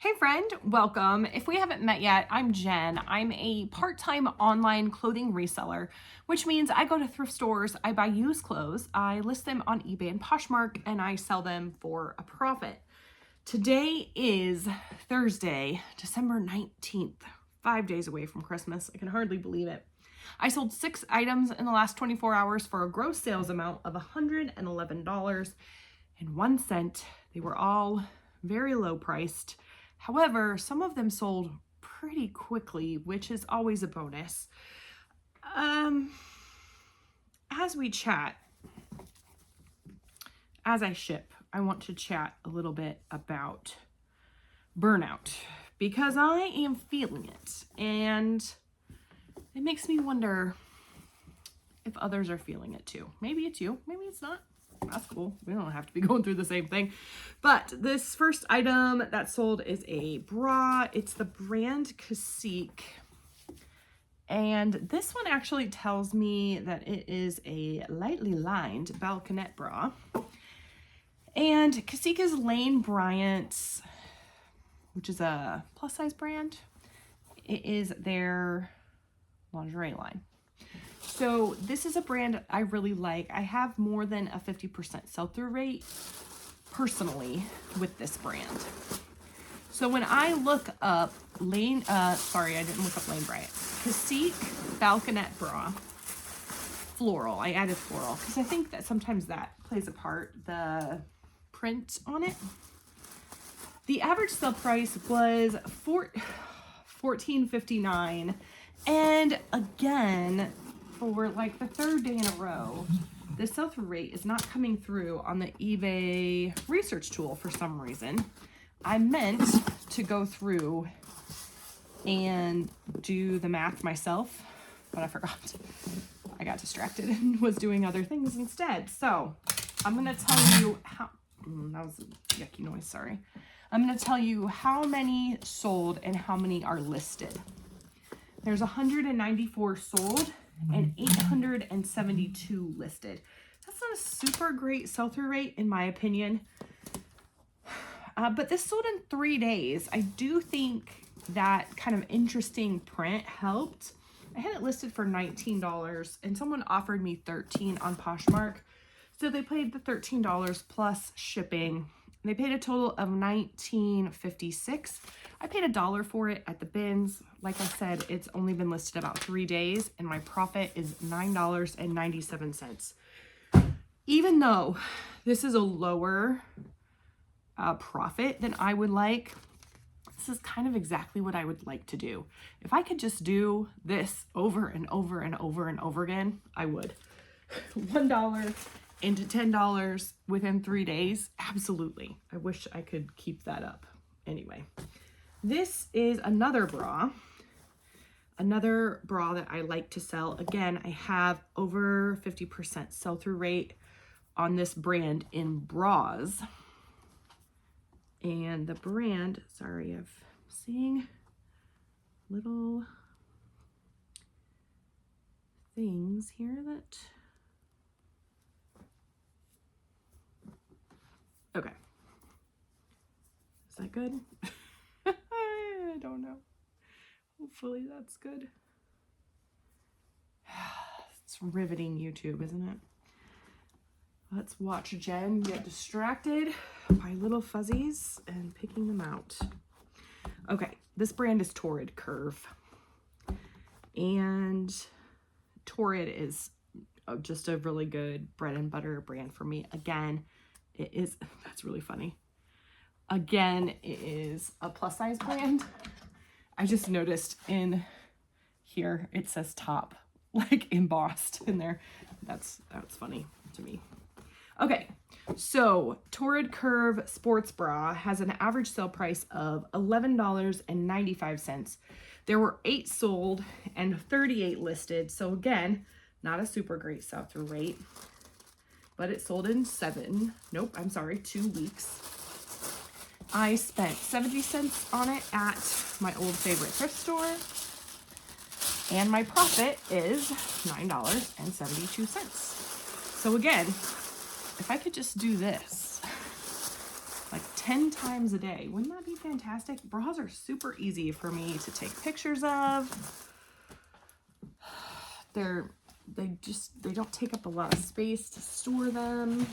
Hey friend, welcome. If we haven't met yet, I'm Jen. I'm a part-time online clothing reseller, which means I go to thrift stores, I buy used clothes, I list them on eBay and Poshmark, and I sell them for a profit. Today is Thursday, December 19th, 5 days away from Christmas. I can hardly believe it. I sold 6 items in the last 24 hours for a gross sales amount of $111.01. They were all very low priced. However, some of them sold pretty quickly, which is always a bonus. As we chat, as I ship, I want to chat a little bit about burnout because I am feeling it, and it makes me wonder if others are feeling it too. Maybe it's you, maybe it's not. That's cool. We don't have to be going through the same thing. But this first item that sold is a bra. It's the brand Chatty. And this one actually tells me that it is a lightly lined balconette bra. And Chatty is Lane Bryant's, which is a plus size brand. It is their lingerie line. So this is a brand I really like. I have more than a 50% sell-through rate personally with this brand. So when I look up I didn't look up Lane Bryant. Chatty balconette bra, floral. I added floral because I think that sometimes that plays a part, the print on it. The average sale price was $14.59, and again, for like the third day in a row, the sell-through rate is not coming through on the eBay research tool for some reason. I meant to go through and do the math myself, but I forgot. I got distracted and was doing other things instead. So I'm gonna tell you how, that was a yucky noise, sorry. I'm gonna tell you how many sold and how many are listed. There's 194 sold and 872 listed. That's not a super great sell-through rate in my opinion, but this sold in 3 days. I do think that kind of interesting print helped. I had it listed for $19 and someone offered me $13 on Poshmark, so they paid the $13 plus shipping. They paid a total of $19.56. I paid $1 for it at the bins. Like I said, it's only been listed about 3 days and my profit is $9.97. Even though this is a lower profit than I would like, this is kind of exactly what I would like to do. If I could just do this over and over and over and over again, I would. $1 into $10 within 3 days, absolutely. I wish I could keep that up. Anyway, this is another bra that I like to sell. Again, I have over 50% sell-through rate on this brand in bras. And the brand, sorry, I'm seeing little things here that, okay. Is that good? I don't know. Hopefully that's good. It's riveting YouTube, isn't it? Let's watch Jen get distracted by little fuzzies and picking them out. Okay, this brand is Torrid Curve. And Torrid is just a really good bread and butter brand for me. Again, it is, that's really funny. Again, it is a plus size brand. I just noticed in here, it says top, like embossed in there. That's funny to me. Okay, so Torrid Curve Sports Bra has an average sale price of $11.95. There were 8 sold and 38 listed. So again, not a super great sell-through rate, but it sold in 2 weeks. I spent 70 cents on it at my old favorite thrift store, and my profit is $9.72. So again, if I could just do this like 10 times a day. Wouldn't that be fantastic? Bras are super easy for me to take pictures of. They don't take up a lot of space to store them.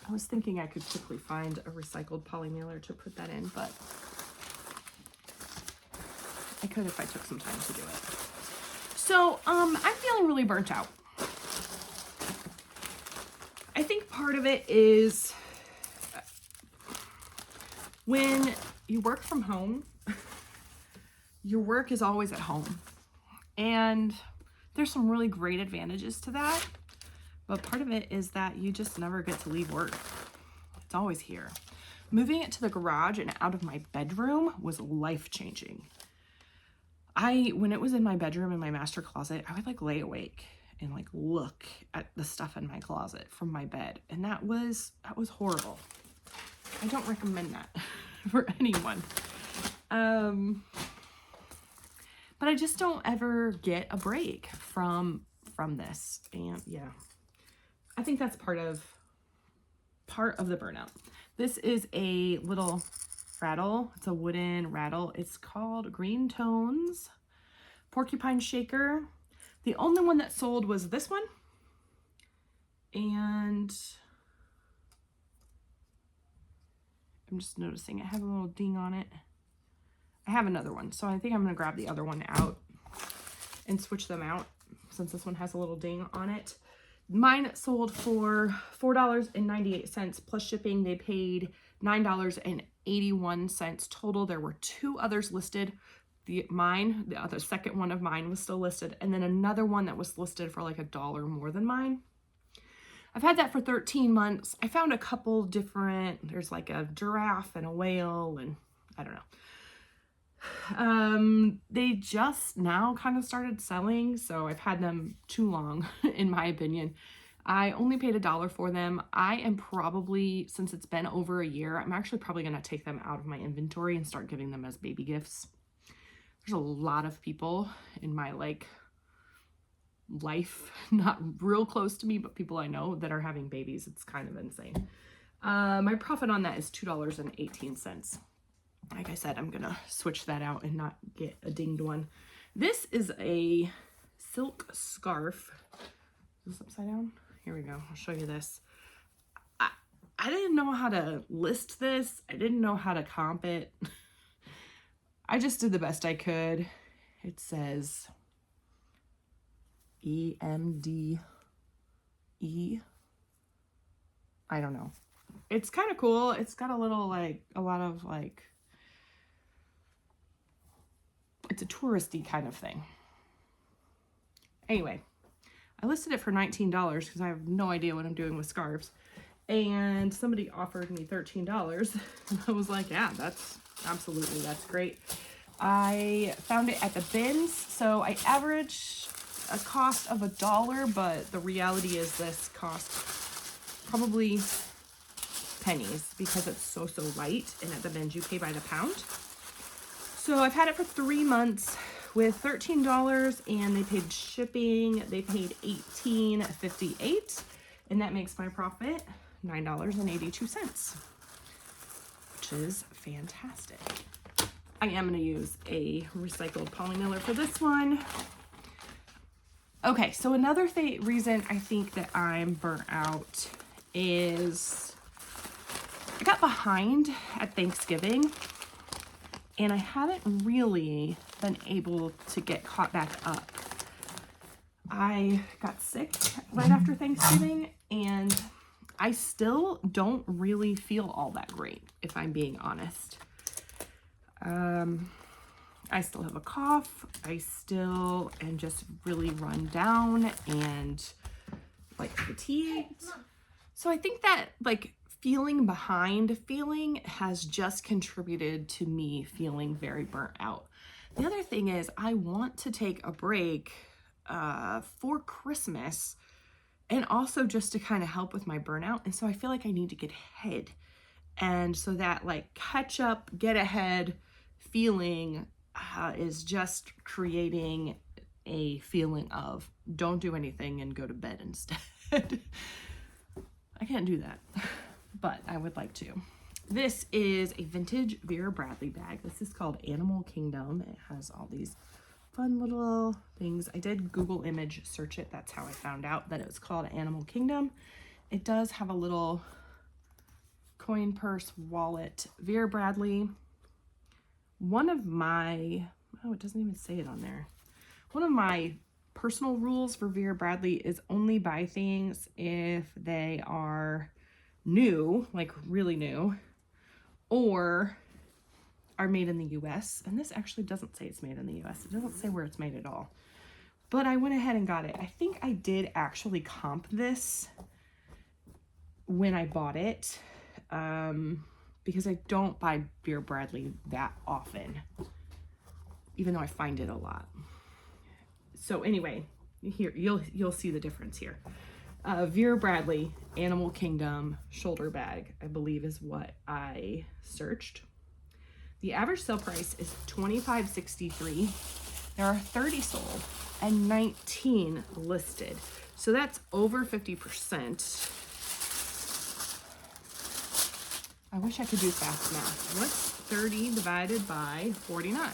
I was thinking I could quickly find a recycled poly mailer to put that in, but I could if I took some time to do it. So, I'm feeling really burnt out. I think part of it is when you work from home, your work is always at home. And there's some really great advantages to that. But part of it is that you just never get to leave work. It's always here. Moving it to the garage and out of my bedroom was life-changing. When it was in my bedroom in my master closet, I would like lay awake and like look at the stuff in my closet from my bed. And that was horrible. I don't recommend that for anyone. But I just don't ever get a break from this. And yeah, I think that's part of the burnout. This is a little rattle. It's a wooden rattle. It's called Green Tones Porcupine Shaker. The only one that sold was this one. And I'm just noticing it has a little ding on it. I have another one, so I think I'm going to grab the other one out and switch them out since this one has a little ding on it. Mine sold for $4.98 plus shipping. They paid $9.81 total. There were 2 others listed. The other second one of mine was still listed, and then another one that was listed for like $1 more than mine. I've had that for 13 months. I found a couple different, there's like a giraffe and a whale, and I don't know. They just now kind of started selling, so I've had them too long, in my opinion. I only paid $1 for them. I am probably, since it's been over a year, I'm actually probably going to take them out of my inventory and start giving them as baby gifts. There's a lot of people in my life, not real close to me, but people I know that are having babies. It's kind of insane. My profit on that is $2.18. Like I said, I'm gonna switch that out and not get a dinged one. This is a silk scarf. Is this upside down? Here we go. I'll show you this. I didn't know how to list this. I didn't know how to comp it. I just did the best I could. It says EMDE. I don't know. It's kind of cool. It's got a little it's a touristy kind of thing. Anyway, I listed it for $19 because I have no idea what I'm doing with scarves. And somebody offered me $13. And I was like, yeah, that's great. I found it at the bins. So I average a cost of $1, but the reality is this costs probably pennies because it's so light, and at the bins you pay by the pound. So I've had it for 3 months with $13, and they paid shipping. They paid $18.58, and that makes my profit $9.82, which is fantastic. I am going to use a recycled poly mailer for this one. Okay, so another reason I think that I'm burnt out is I got behind at Thanksgiving, and I haven't really been able to get caught back up. I got sick right after Thanksgiving, and I still don't really feel all that great, if I'm being honest. I still have a cough. I still am just really run down and like fatigued. So I think that feeling behind has just contributed to me feeling very burnt out. The other thing is I want to take a break for Christmas, and also just to kind of help with my burnout. And so I feel like I need to get ahead. And so that catch up, get ahead feeling is just creating a feeling of don't do anything and go to bed instead. I can't do that, but I would like to. This is a vintage Vera Bradley bag. This is called Animal Kingdom. It has all these fun little things. I did Google image search it. That's how I found out that it was called Animal Kingdom. It does have a little coin purse wallet. Vera Bradley. One of my, oh, it doesn't even say it on there. One of my personal rules for Vera Bradley is only buy things if they are new, like really new, or are made in the US. And this actually doesn't say it's made in the US. It doesn't say where it's made at all. But I went ahead and got it. I think I did actually comp this when I bought it, because I don't buy Vera Bradley that often, even though I find it a lot. So anyway, here you'll see the difference here. Vera Bradley Animal Kingdom shoulder bag, I believe, is what I searched. The average sale price is $25.63. There are 30 sold and 19 listed, so that's over 50%. I wish I could do fast math. What's 30 divided by 49?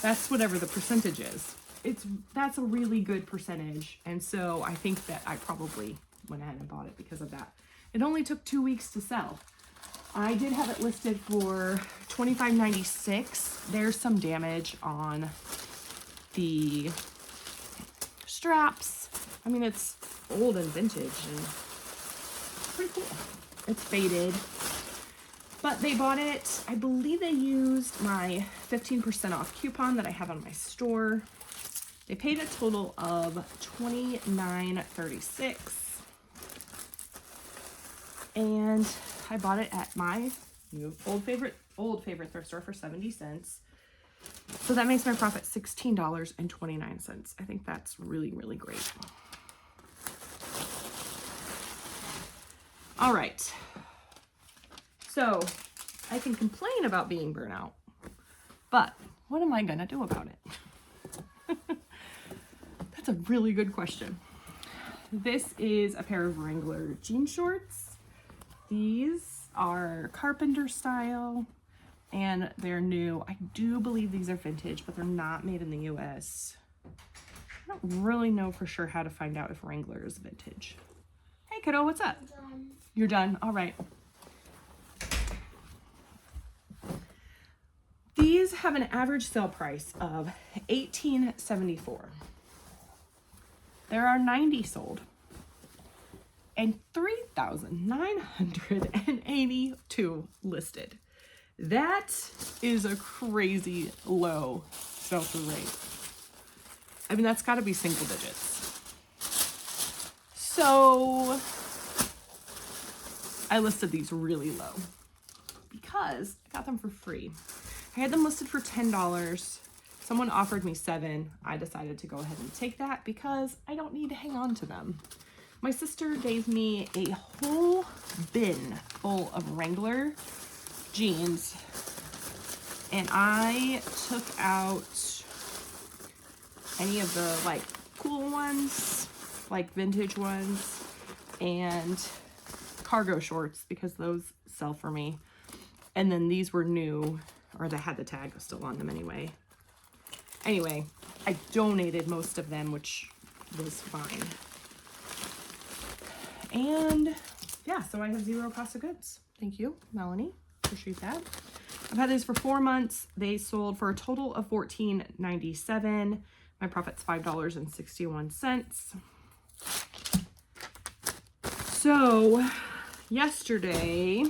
That's whatever the percentage is. That's a really good percentage, and so I think that I probably went ahead and bought it because of that. It only took 2 weeks to sell. I did have it listed for $25.96. There's some damage on the straps. I mean, it's old and vintage and pretty cool. It's faded, but they bought it. I believe they used my 15% off coupon that I have on my store. They paid a total of $29.36, and I bought it at my new old favorite thrift store for 70 cents. So that makes my profit $16.29. I think that's really, really great. All right, so I can complain about being burnout, but what am I gonna do about it? That's a really good question. This is a pair of Wrangler jean shorts. These are carpenter style and they're new. I do believe these are vintage, but they're not made in the US. I don't really know for sure how to find out if Wrangler is vintage. Hey kiddo, what's up? Done. You're done? All right. These have an average sale price of $18.74. There are 90 sold and 3,982 listed. That is a crazy low sell-through rate. I mean, that's got to be single digits. So I listed these really low because I got them for free. I had them listed for $10. Someone offered me $7. I decided to go ahead and take that because I don't need to hang on to them. My sister gave me a whole bin full of Wrangler jeans, and I took out any of the like cool ones, like vintage ones, and cargo shorts because those sell for me. And then these were new, or they had the tag still on them anyway. Anyway, I donated most of them, which was fine. And yeah, so I have zero cost of goods. Thank you, Melanie. Appreciate that. I've had these for 4 months. They sold for a total of $14.97. My profit's $5.61. So yesterday,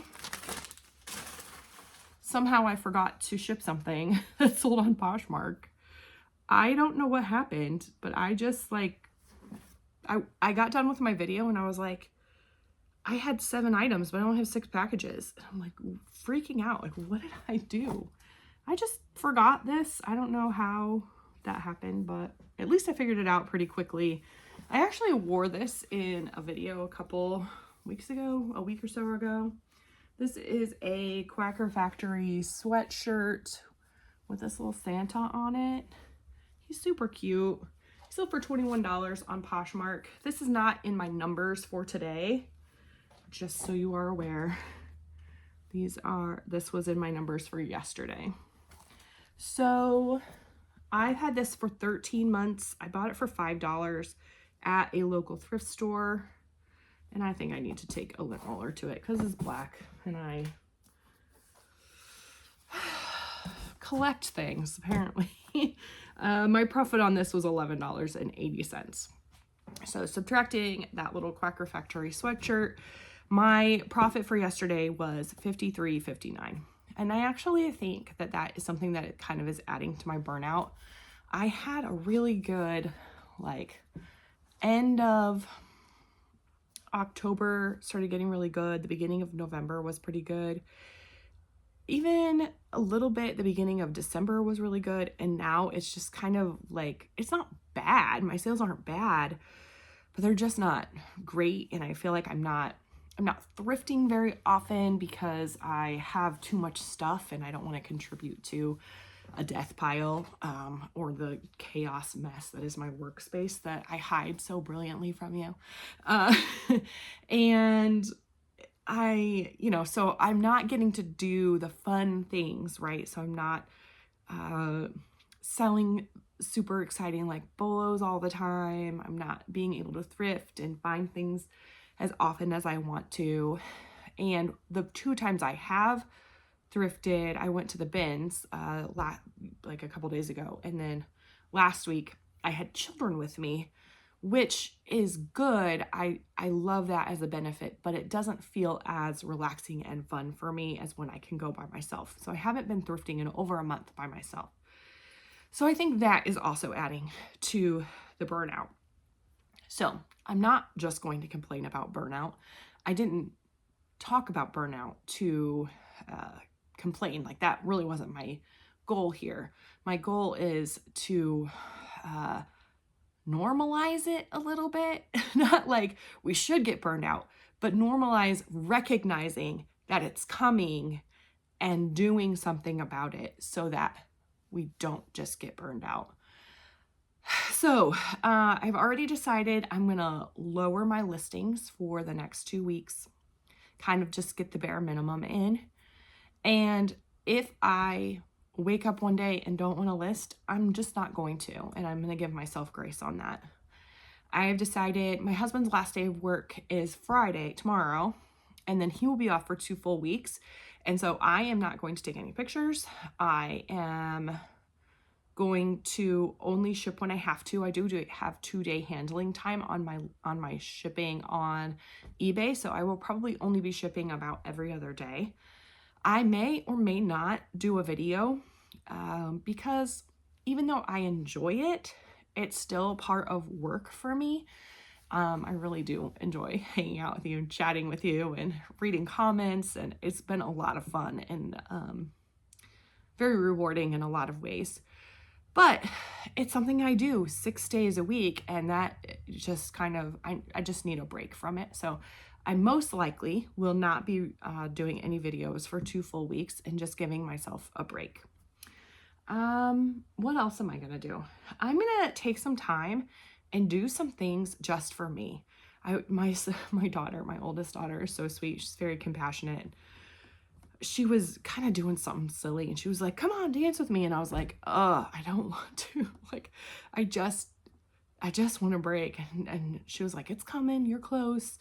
somehow I forgot to ship something that sold on Poshmark. I don't know what happened, but I just like, I got done with my video and I was like, I had 7 items, but I only have 6 packages. And I'm like freaking out. Like, what did I do? I just forgot this. I don't know how that happened, but at least I figured it out pretty quickly. I actually wore this in a video a couple weeks ago, a week or so ago. This is a Quacker Factory sweatshirt with this little Santa on it. He's super cute. He sold for $21 on Poshmark. This is not in my numbers for today, just so you are aware, this was in my numbers for yesterday. So I've had this for 13 months. I bought it for $5 at a local thrift store. And I think I need to take a lint roller to it because it's black and I collect things apparently. My profit on this was $11.80. So subtracting that little Quacker Factory sweatshirt, my profit for yesterday was $53.59. And I actually think that that is something that it kind of is adding to my burnout. I had a really good, like, end of October started getting really good. The beginning of November was pretty good. Even a little bit, the beginning of December was really good. And now it's just kind of like, it's not bad. My sales aren't bad, but they're just not great. And I feel like I'm not thrifting very often because I have too much stuff and I don't want to contribute to a death pile or the chaos mess that is my workspace that I hide so brilliantly from you. And so I'm not getting to do the fun things, right? So I'm not selling super exciting like bolos all the time. I'm not being able to thrift and find things as often as I want to. And the 2 times I have thrifted, I went to the bins like a couple days ago, and then last week I had children with me, which is good. I love that as a benefit, but it doesn't feel as relaxing and fun for me as when I can go by myself. So I haven't been thrifting in over a month by myself. So I think that is also adding to the burnout. So I'm not just going to complain about burnout. I didn't talk about burnout to complain. Like, that really wasn't my goal here. My goal is to normalize it a little bit. Not like we should get burned out, but normalize recognizing that it's coming and doing something about it so that we don't just get burned out. So I've already decided I'm going to lower my listings for the next 2 weeks, kind of just get the bare minimum in. And if I wake up one day and don't want to list, I'm just not going to, and I'm going to give myself grace on that. I have decided my husband's last day of work is Friday, tomorrow, and then he will be off for 2 full weeks. And so I am not going to take any pictures. I am going to only ship when I have to. I do have 2-day handling time on my shipping on eBay, so I will probably only be shipping about every other day. I may or may not do a video because even though I enjoy it, it's still part of work for me. I really do enjoy hanging out with you and chatting with you and reading comments, and it's been a lot of fun and very rewarding in a lot of ways. But it's something I do 6 days a week, and that just kind of, I just need a break from it. So I most likely will not be doing any videos for 2 full weeks and just giving myself a break. What else am I going to do? I'm going to take some time and do some things just for me. My daughter, my oldest daughter, is so sweet. She's very compassionate. She was kind of doing something silly and she was like, come on, dance with me. And I was like, I don't want to. Like, I just want a break. And she was like, it's coming, you're close.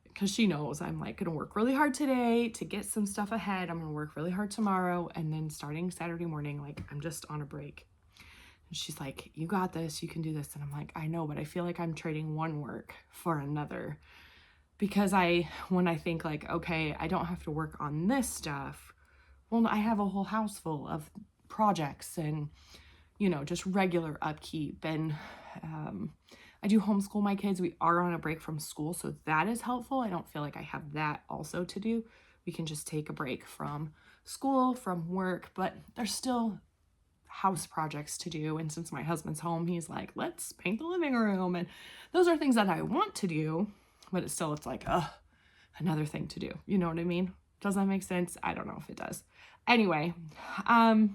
Because she knows I'm like going to work really hard today to get some stuff ahead. I'm going to work really hard tomorrow. And then starting Saturday morning, like, I'm just on a break. And she's like, you got this, you can do this. And I'm like, I know, but I feel like I'm trading one work for another. Because when I think like, okay, I don't have to work on this stuff. Well, I have a whole house full of projects and, just regular upkeep. And I do homeschool my kids. We are on a break from school, so that is helpful. I don't feel like I have that also to do. We can just take a break from school, from work, but there's still house projects to do. And since my husband's home, he's like, let's paint the living room. And those are things that I want to do. But it's like, another thing to do. You know what I mean? Does that make sense? I don't know if it does. Anyway, I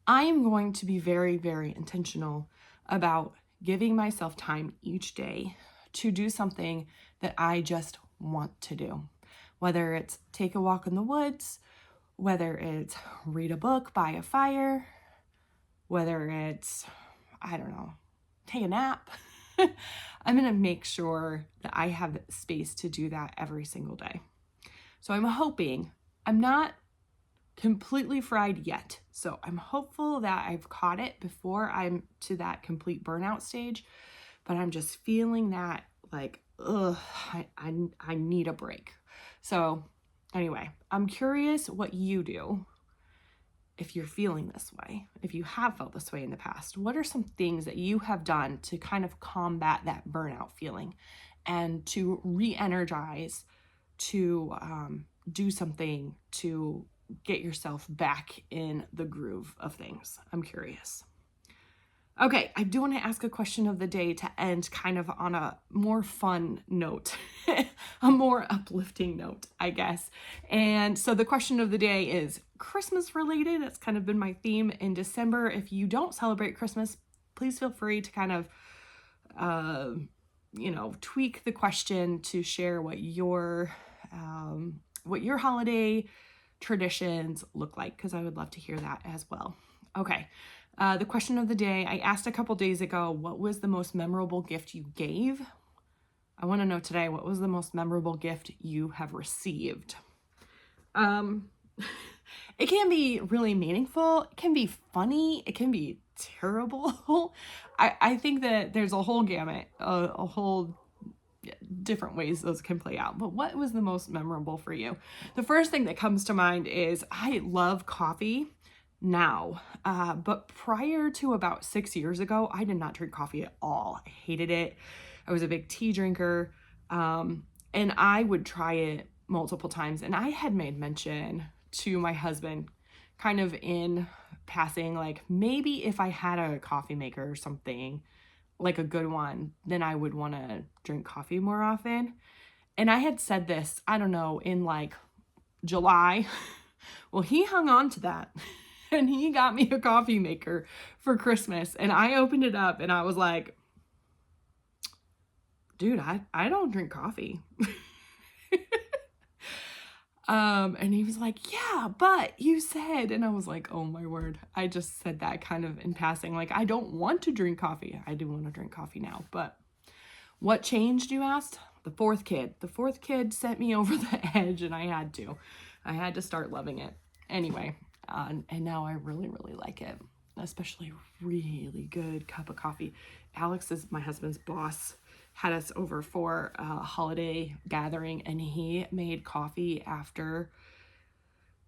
am going to be very, very intentional about giving myself time each day to do something that I just want to do. Whether it's take a walk in the woods, whether it's read a book by a fire, whether it's, I don't know, take a nap. I'm going to make sure that I have space to do that every single day. So I'm hoping, I'm not completely fried yet. So I'm hopeful that I've caught it before I'm to that complete burnout stage, but I'm just feeling that like, ugh, I need a break. So anyway, I'm curious what you do if you're feeling this way, if you have felt this way in the past. What are some things that you have done to kind of combat that burnout feeling and to re-energize, to do something to get yourself back in the groove of things? I'm curious. Okay, I do want to ask a question of the day to end kind of on a more fun note, a more uplifting note, I guess. And so the question of the day is Christmas related. It's kind of been my theme in December. If you don't celebrate Christmas, please feel free to kind of, tweak the question to share what your holiday traditions look like, because I would love to hear that as well. Okay. The question of the day, I asked a couple days ago, what was the most memorable gift you gave? I want to know today, what was the most memorable gift you have received? It can be really meaningful. It can be funny. It can be terrible. I think that there's a whole gamut, a whole different ways those can play out. But what was the most memorable for you? The first thing that comes to mind is I love coffee now, but prior to about 6 years ago, I did not drink coffee at all. I hated it. I was a big tea drinker, and I would try it multiple times. And I had made mention to my husband kind of in passing, like maybe if I had a coffee maker or something, like a good one, then I would want to drink coffee more often. And I had said this, I don't know, in like July. Well, he hung on to that. And he got me a coffee maker for Christmas. And I opened it up and I was like, dude, I don't drink coffee. And he was like, yeah, but you said, and I was like, oh my word. I just said that kind of in passing. Like, I don't want to drink coffee. I do want to drink coffee now. But what changed, you asked? The fourth kid. The fourth kid sent me over the edge and I had to start loving it. Anyway. And now I really, really like it, especially a really good cup of coffee. Alex is my husband's boss, had us over for a holiday gathering, and he made coffee after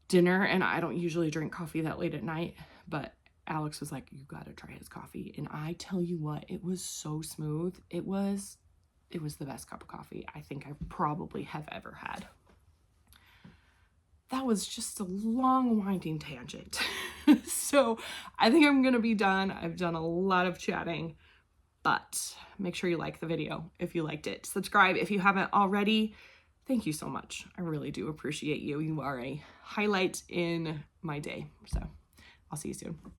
dinner. And I don't usually drink coffee that late at night, but Alex was like, you got to try his coffee. And I tell you what, it was so smooth. It was the best cup of coffee I think I probably have ever had. That was just a long winding tangent. So I think I'm going to be done. I've done a lot of chatting, but make sure you like the video if you liked it. Subscribe if you haven't already. Thank you so much. I really do appreciate you. You are a highlight in my day. So I'll see you soon.